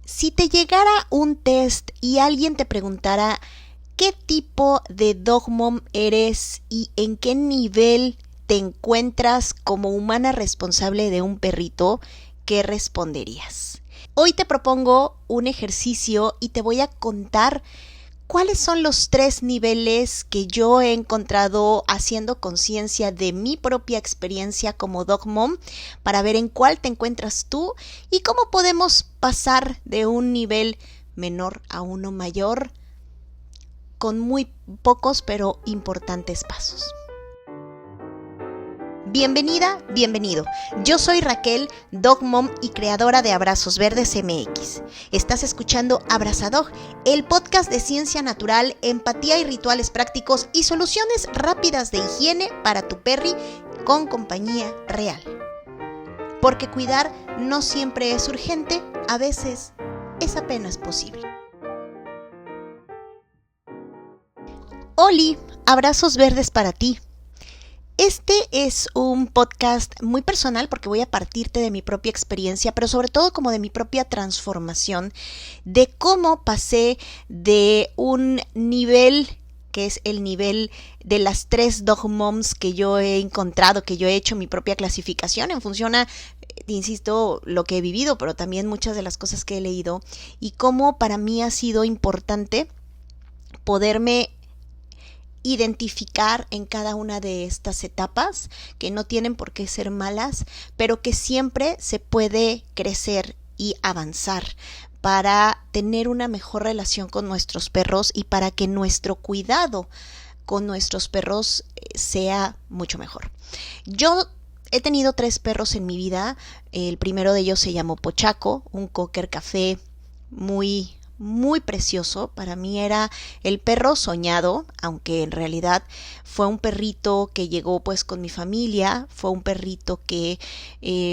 Si te llegara un test y alguien te preguntara qué tipo de dog mom eres y en qué nivel te encuentras como humana responsable de un perrito, ¿qué responderías? Hoy te propongo un ejercicio y te voy a contar cuáles son los 3 niveles que yo he encontrado haciendo conciencia de mi propia experiencia como dog mom para ver en cuál te encuentras tú y cómo podemos pasar de un nivel menor a uno mayor con muy pocos pero importantes pasos. Bienvenida, bienvenido. Yo soy Raquel, Dog Mom y creadora de Abrazos Verdes MX. Estás escuchando Abrazadog, el podcast de ciencia natural, empatía y rituales prácticos y soluciones rápidas de higiene para tu perri con compañía real. Porque cuidar no siempre es urgente, a veces es apenas posible. Oli, abrazos verdes para ti. Este es un podcast muy personal porque voy a partirte de mi propia experiencia, pero sobre todo como de mi propia transformación, de cómo pasé de un nivel que es el nivel de las 3 dog moms que yo he encontrado, que yo he hecho mi propia clasificación en función a, insisto, lo que he vivido, pero también muchas de las cosas que he leído y cómo para mí ha sido importante poderme identificar en cada una de estas etapas, que no tienen por qué ser malas, pero que siempre se puede crecer y avanzar para tener una mejor relación con nuestros perros y para que nuestro cuidado con nuestros perros sea mucho mejor. Yo he tenido 3 perros en mi vida. El primero de ellos se llamó Pochaco, un cocker café muy precioso. Para mí era el perro soñado, aunque en realidad fue un perrito que llegó pues con mi familia, fue un perrito que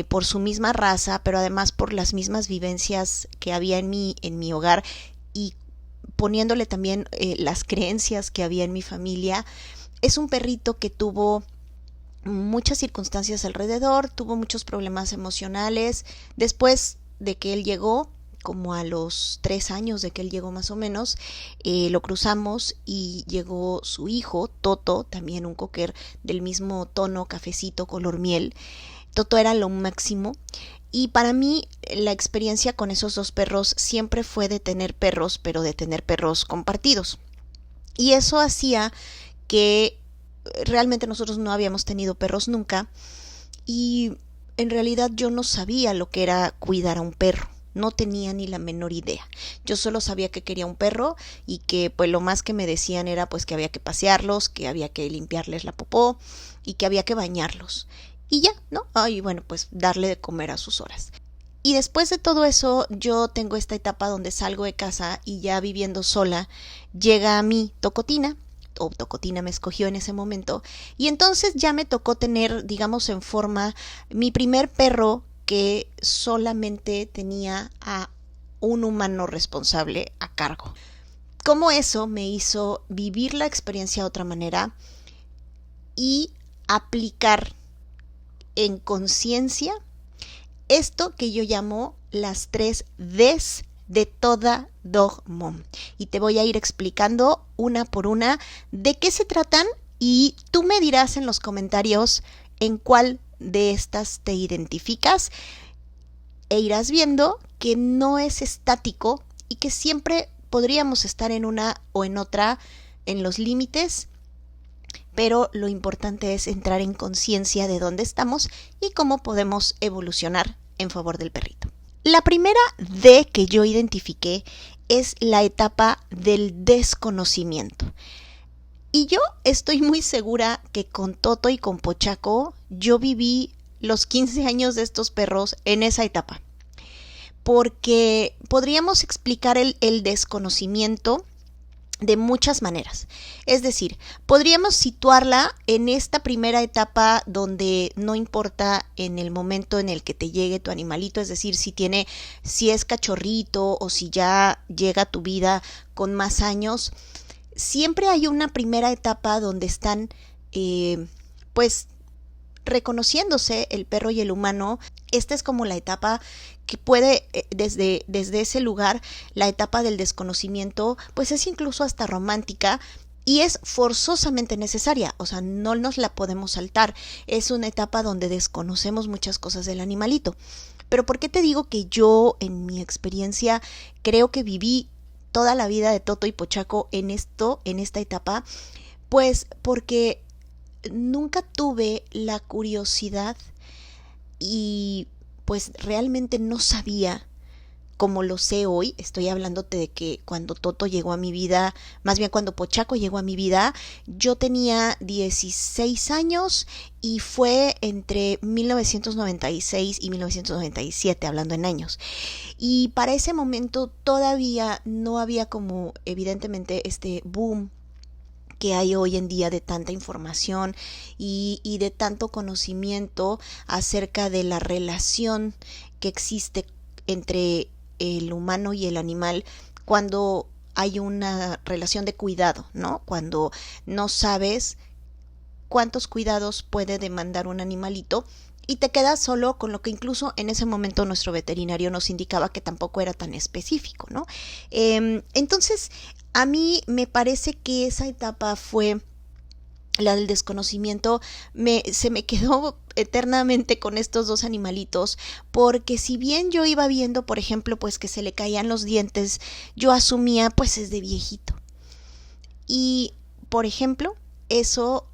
por su misma raza, pero además por las mismas vivencias que había en mi hogar y poniéndole también las creencias que había en mi familia, es un perrito que tuvo muchas circunstancias alrededor, tuvo muchos problemas emocionales. Después de que él llegó, como a los 3 años de que él llegó más o menos, lo cruzamos y llegó su hijo, Toto, también un cocker del mismo tono, cafecito, color miel. Toto era lo máximo y para mí la experiencia con esos 2 perros siempre fue de tener perros, pero de tener perros compartidos. Y eso hacía que realmente nosotros no habíamos tenido perros nunca y en realidad yo no sabía lo que era cuidar a un perro. No tenía ni la menor idea. Yo solo sabía que quería un perro y que pues lo más que me decían era pues que había que pasearlos, que había que limpiarles la popó y que había que bañarlos. Y ya, ¿no? Y bueno, pues darle de comer a sus horas. Y después de todo eso, yo tengo esta etapa donde salgo de casa y ya viviendo sola, llega a mí Tocotina, o Tocotina me escogió en ese momento, y entonces ya me tocó tener, digamos en forma, mi primer perro que solamente tenía a un humano responsable a cargo. Como eso me hizo vivir la experiencia de otra manera y aplicar en conciencia esto que yo llamo las 3 Ds de toda dog mom. Y te voy a ir explicando una por una de qué se tratan y tú me dirás en los comentarios en cuál de estas te identificas e irás viendo que no es estático y que siempre podríamos estar en una o en otra en los límites, pero lo importante es entrar en conciencia de dónde estamos y cómo podemos evolucionar en favor del perrito. La primera D que yo identifiqué es la etapa del desconocimiento. Y yo estoy muy segura que con Toto y con Pochaco yo viví los 15 años de estos perros en esa etapa. Porque podríamos explicar el desconocimiento de muchas maneras. Es decir, podríamos situarla en esta primera etapa donde no importa en el momento en el que te llegue tu animalito, es decir, si es cachorrito o si ya llega a tu vida con más años, siempre hay una primera etapa donde están pues reconociéndose el perro y el humano. Esta es como la etapa que puede, desde ese lugar, la etapa del desconocimiento, pues es incluso hasta romántica, y es forzosamente necesaria, o sea, no nos la podemos saltar. Es una etapa donde desconocemos muchas cosas del animalito. Pero ¿por qué te digo que yo, en mi experiencia, creo que viví toda la vida de Toto y Pochaco en esta etapa? Pues porque nunca tuve la curiosidad y pues realmente no sabía como lo sé hoy. Estoy hablándote de que cuando Toto llegó a mi vida, más bien cuando Pochaco llegó a mi vida, yo tenía 16 años y fue entre 1996 y 1997, hablando en años. Y para ese momento todavía no había como evidentemente este boom que hay hoy en día de tanta información y de tanto conocimiento acerca de la relación que existe entre el humano y el animal cuando hay una relación de cuidado, ¿no? Cuando no sabes cuántos cuidados puede demandar un animalito y te quedas solo con lo que incluso en ese momento nuestro veterinario nos indicaba que tampoco era tan específico, ¿no? Entonces, a mí me parece que esa etapa fue la del desconocimiento. Se me quedó eternamente con estos dos animalitos, porque si bien yo iba viendo, por ejemplo, pues que se le caían los dientes, yo asumía pues es de viejito. Y, por ejemplo, eso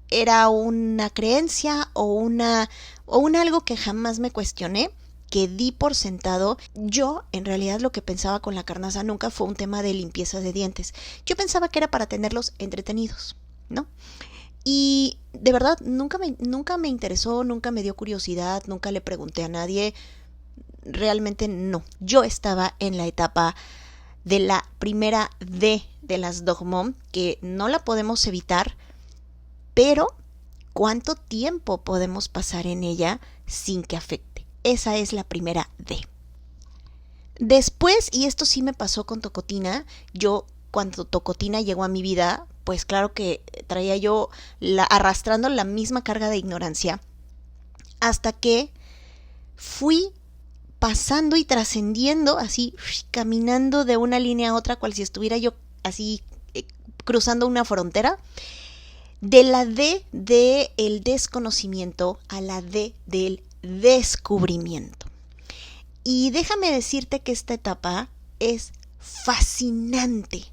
era una creencia o un algo que jamás me cuestioné, que di por sentado. Yo, en realidad, lo que pensaba con la carnaza nunca fue un tema de limpieza de dientes. Yo pensaba que era para tenerlos entretenidos, ¿no? Y de verdad nunca me interesó, nunca me dio curiosidad, nunca le pregunté a nadie. Realmente no. Yo estaba en la etapa de la primera D de las Dog Mom, que no la podemos evitar, pero ¿cuánto tiempo podemos pasar en ella sin que afecte? Esa es la primera D. Después, y esto sí me pasó con Tocotina, yo cuando Tocotina llegó a mi vida, pues claro que traía yo arrastrando la misma carga de ignorancia, hasta que fui pasando y trascendiendo, así, caminando de una línea a otra, cual si estuviera yo así cruzando una frontera, de la D del desconocimiento a la D del descubrimiento. Y déjame decirte que esta etapa es fascinante.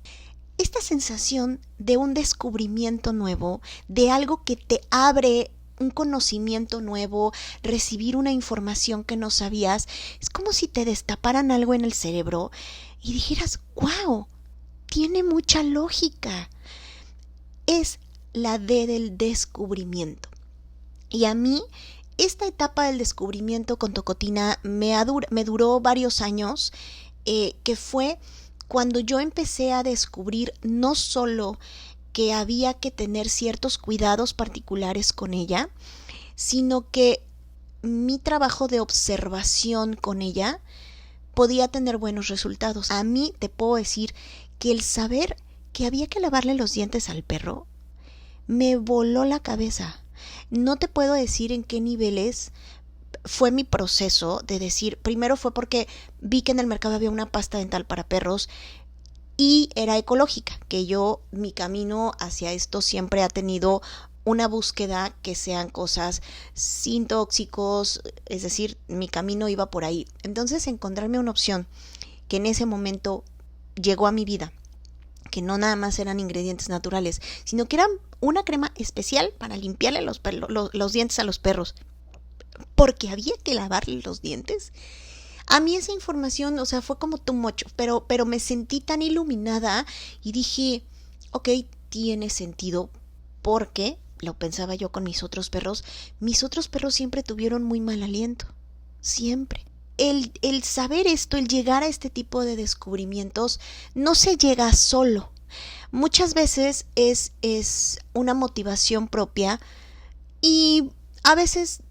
Esta sensación de un descubrimiento nuevo, de algo que te abre un conocimiento nuevo, recibir una información que no sabías, es como si te destaparan algo en el cerebro y dijeras, ¡wow! Tiene mucha lógica. Es la D del descubrimiento. Y a mí, esta etapa del descubrimiento con Tocotina me duró varios años, que fue cuando yo empecé a descubrir no solo que había que tener ciertos cuidados particulares con ella, sino que mi trabajo de observación con ella podía tener buenos resultados. A mí te puedo decir que el saber que había que lavarle los dientes al perro me voló la cabeza. No te puedo decir en qué niveles fue mi proceso de decir, primero fue porque vi que en el mercado había una pasta dental para perros y era ecológica, que mi camino hacia esto siempre ha tenido una búsqueda que sean cosas sin tóxicos, es decir, mi camino iba por ahí. Entonces encontrarme una opción que en ese momento llegó a mi vida, que no nada más eran ingredientes naturales, sino que era una crema especial para limpiarle los dientes a los perros, porque había que lavarle los dientes. A mí esa información, o sea, fue como too much, pero me sentí tan iluminada y dije, ok, tiene sentido, porque, lo pensaba yo con mis otros perros siempre tuvieron muy mal aliento, siempre. El saber esto, el llegar a este tipo de descubrimientos, no se llega solo. Muchas veces es una motivación propia y a veces,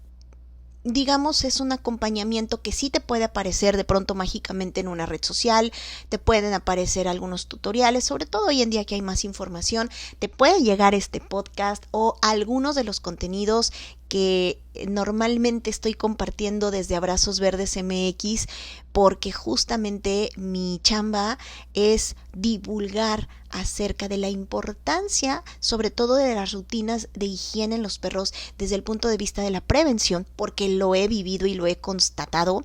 digamos, es un acompañamiento que sí te puede aparecer de pronto mágicamente en una red social, te pueden aparecer algunos tutoriales, sobre todo hoy en día que hay más información, te puede llegar este podcast o algunos de los contenidos que normalmente estoy compartiendo desde Abrazos Verdes MX, porque justamente mi chamba es divulgar acerca de la importancia, sobre todo de las rutinas de higiene en los perros desde el punto de vista de la prevención, porque lo he vivido y lo he constatado,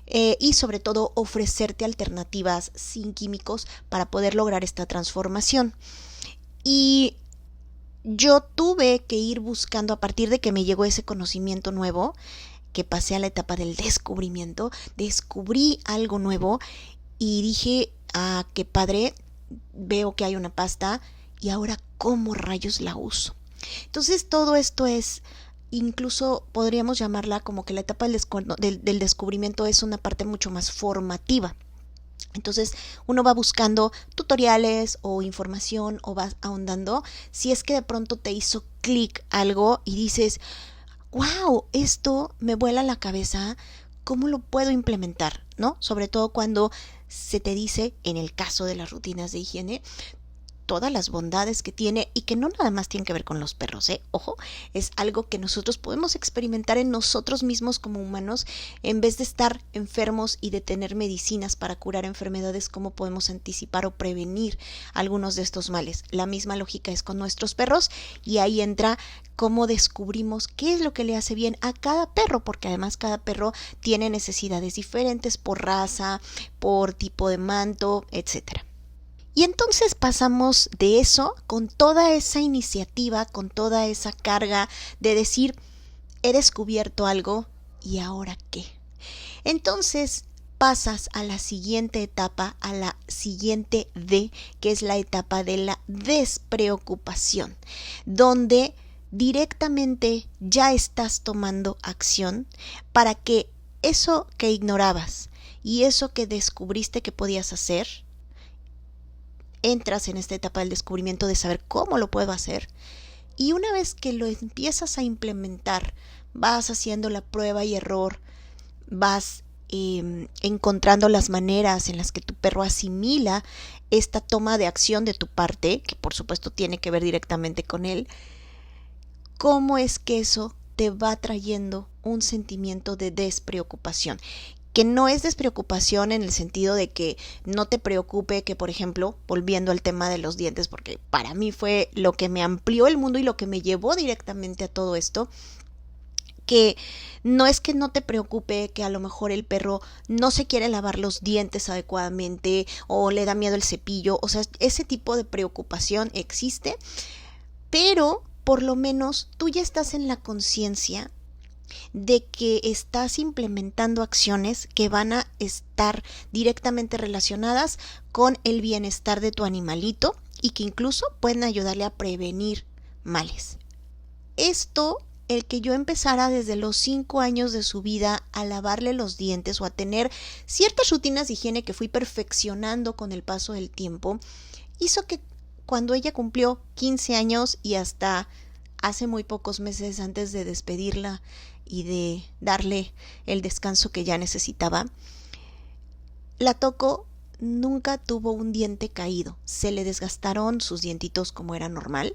y sobre todo ofrecerte alternativas sin químicos para poder lograr esta transformación. Y yo tuve que ir buscando, a partir de que me llegó ese conocimiento nuevo, que pasé a la etapa del descubrimiento, descubrí algo nuevo y dije, qué padre, veo que hay una pasta y ahora cómo rayos la uso. Entonces todo esto es, incluso podríamos llamarla como que la etapa del descubrimiento es una parte mucho más formativa. Entonces uno va buscando tutoriales o información o va ahondando. Si es que de pronto te hizo clic algo y dices, wow, esto me vuela la cabeza, ¿cómo lo puedo implementar? ¿No? Sobre todo cuando se te dice, en el caso de las rutinas de higiene, todas las bondades que tiene y que no nada más tienen que ver con los perros, ojo, es algo que nosotros podemos experimentar en nosotros mismos como humanos. En vez de estar enfermos y de tener medicinas para curar enfermedades, ¿cómo podemos anticipar o prevenir algunos de estos males? La misma lógica es con nuestros perros, y ahí entra cómo descubrimos qué es lo que le hace bien a cada perro, porque además cada perro tiene necesidades diferentes por raza, por tipo de manto, etcétera. Y entonces pasamos de eso, con toda esa iniciativa, con toda esa carga de decir, he descubierto algo, ¿y ahora qué? Entonces pasas a la siguiente etapa, a la siguiente D, que es la etapa de la despreocupación, donde directamente ya estás tomando acción para que eso que ignorabas y eso que descubriste que podías hacer, entras en esta etapa del descubrimiento de saber cómo lo puedo hacer, y una vez que lo empiezas a implementar, vas haciendo la prueba y error, vas encontrando las maneras en las que tu perro asimila esta toma de acción de tu parte, que por supuesto tiene que ver directamente con él. ¿Cómo es que eso te va trayendo un sentimiento de despreocupación? Que no es despreocupación en el sentido de que no te preocupe que, por ejemplo, volviendo al tema de los dientes, porque para mí fue lo que me amplió el mundo y lo que me llevó directamente a todo esto, que no es que no te preocupe que a lo mejor el perro no se quiere lavar los dientes adecuadamente o le da miedo el cepillo, o sea, ese tipo de preocupación existe, pero por lo menos tú ya estás en la conciencia de que estás implementando acciones que van a estar directamente relacionadas con el bienestar de tu animalito y que incluso pueden ayudarle a prevenir males. Esto, el que yo empezara desde los 5 años de su vida a lavarle los dientes o a tener ciertas rutinas de higiene que fui perfeccionando con el paso del tiempo, hizo que cuando ella cumplió 15 años y hasta hace muy pocos meses antes de despedirla y de darle el descanso que ya necesitaba, la toco, nunca tuvo un diente caído. Se le desgastaron sus dientitos como era normal,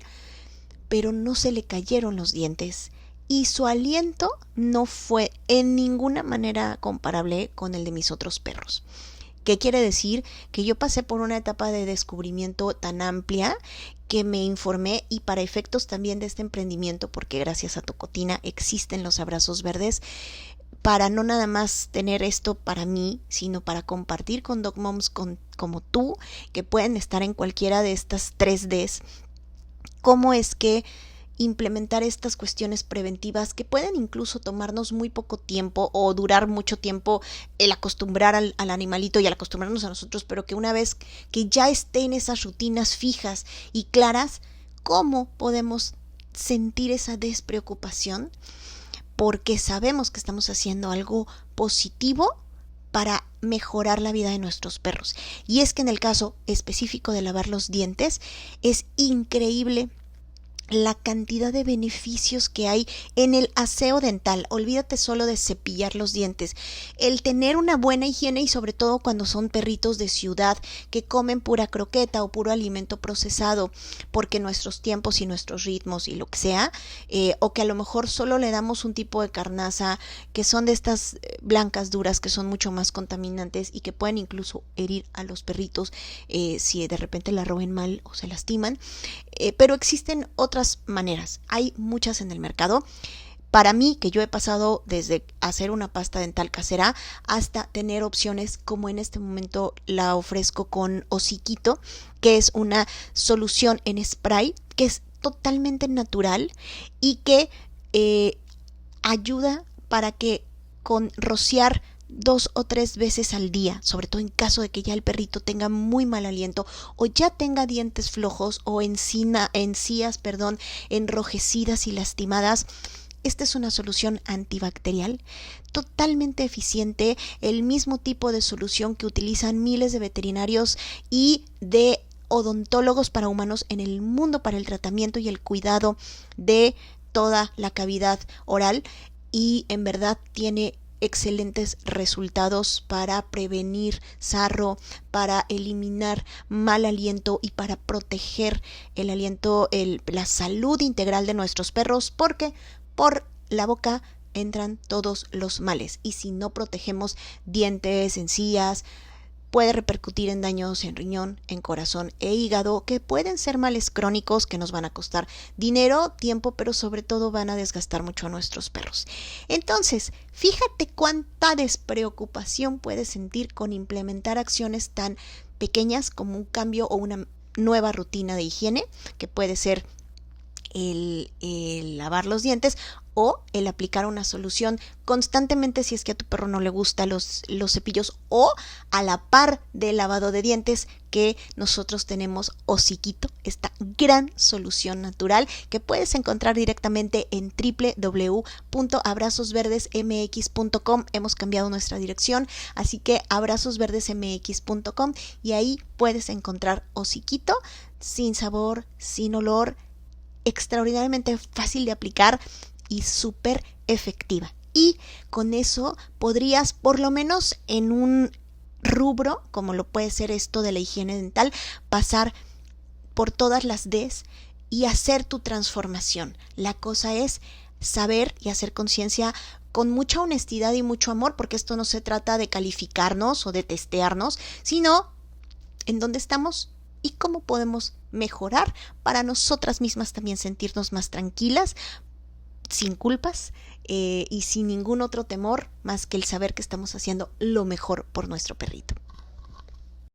pero no se le cayeron los dientes y su aliento no fue en ninguna manera comparable con el de mis otros perros. ¿Qué quiere decir? Que yo pasé por una etapa de descubrimiento tan amplia que me informé, y para efectos también de este emprendimiento, porque gracias a Tocotina existen los Abrazos Verdes, para no nada más tener esto para mí, sino para compartir con Dog Moms como tú, que pueden estar en cualquiera de estas 3Ds, cómo es que implementar estas cuestiones preventivas que pueden incluso tomarnos muy poco tiempo o durar mucho tiempo el acostumbrar al animalito y al acostumbrarnos a nosotros, pero que una vez que ya estén esas rutinas fijas y claras, ¿cómo podemos sentir esa despreocupación? Porque sabemos que estamos haciendo algo positivo para mejorar la vida de nuestros perros. Y es que en el caso específico de lavar los dientes, es increíble la cantidad de beneficios que hay en el aseo dental. Olvídate solo de cepillar los dientes. El tener una buena higiene, y sobre todo cuando son perritos de ciudad que comen pura croqueta o puro alimento procesado, porque nuestros tiempos y nuestros ritmos y lo que sea, o que a lo mejor solo le damos un tipo de carnaza que son de estas blancas duras que son mucho más contaminantes y que pueden incluso herir a los perritos si de repente la roben mal o se lastiman. Pero existen otras maneras, hay muchas en el mercado. Para mí, que yo he pasado desde hacer una pasta dental casera hasta tener opciones como en este momento la ofrezco con Hociquito, que es una solución en spray que es totalmente natural y que ayuda para que con rociar 2 o 3 veces al día, sobre todo en caso de que ya el perrito tenga muy mal aliento o ya tenga dientes flojos o encías, enrojecidas y lastimadas. Esta es una solución antibacterial totalmente eficiente, el mismo tipo de solución que utilizan miles de veterinarios y de odontólogos para humanos en el mundo para el tratamiento y el cuidado de toda la cavidad oral, y en verdad tiene excelentes resultados para prevenir sarro, para eliminar mal aliento y para proteger el aliento, la salud integral de nuestros perros, porque por la boca entran todos los males, y si no protegemos dientes, encías, puede repercutir en daños en riñón, en corazón e hígado, que pueden ser males crónicos que nos van a costar dinero, tiempo, pero sobre todo van a desgastar mucho a nuestros perros. Entonces, fíjate cuánta despreocupación puedes sentir con implementar acciones tan pequeñas como un cambio o una nueva rutina de higiene, que puede ser el lavar los dientes o el aplicar una solución constantemente si es que a tu perro no le gustan los cepillos, o a la par del lavado de dientes que nosotros tenemos Hociquito, esta gran solución natural que puedes encontrar directamente en www.abrazosverdesmx.com. Hemos cambiado nuestra dirección, así que abrazosverdesmx.com, y ahí puedes encontrar Hociquito sin sabor, sin olor, extraordinariamente fácil de aplicar y súper efectiva. Y con eso podrías, por lo menos en un rubro como lo puede ser esto de la higiene dental, pasar por todas las Ds y hacer tu transformación. La cosa es saber y hacer conciencia con mucha honestidad y mucho amor, porque esto no se trata de calificarnos o de testearnos, sino en dónde estamos y cómo podemos mejorar para nosotras mismas también sentirnos más tranquilas, sin culpas y sin ningún otro temor más que el saber que estamos haciendo lo mejor por nuestro perrito.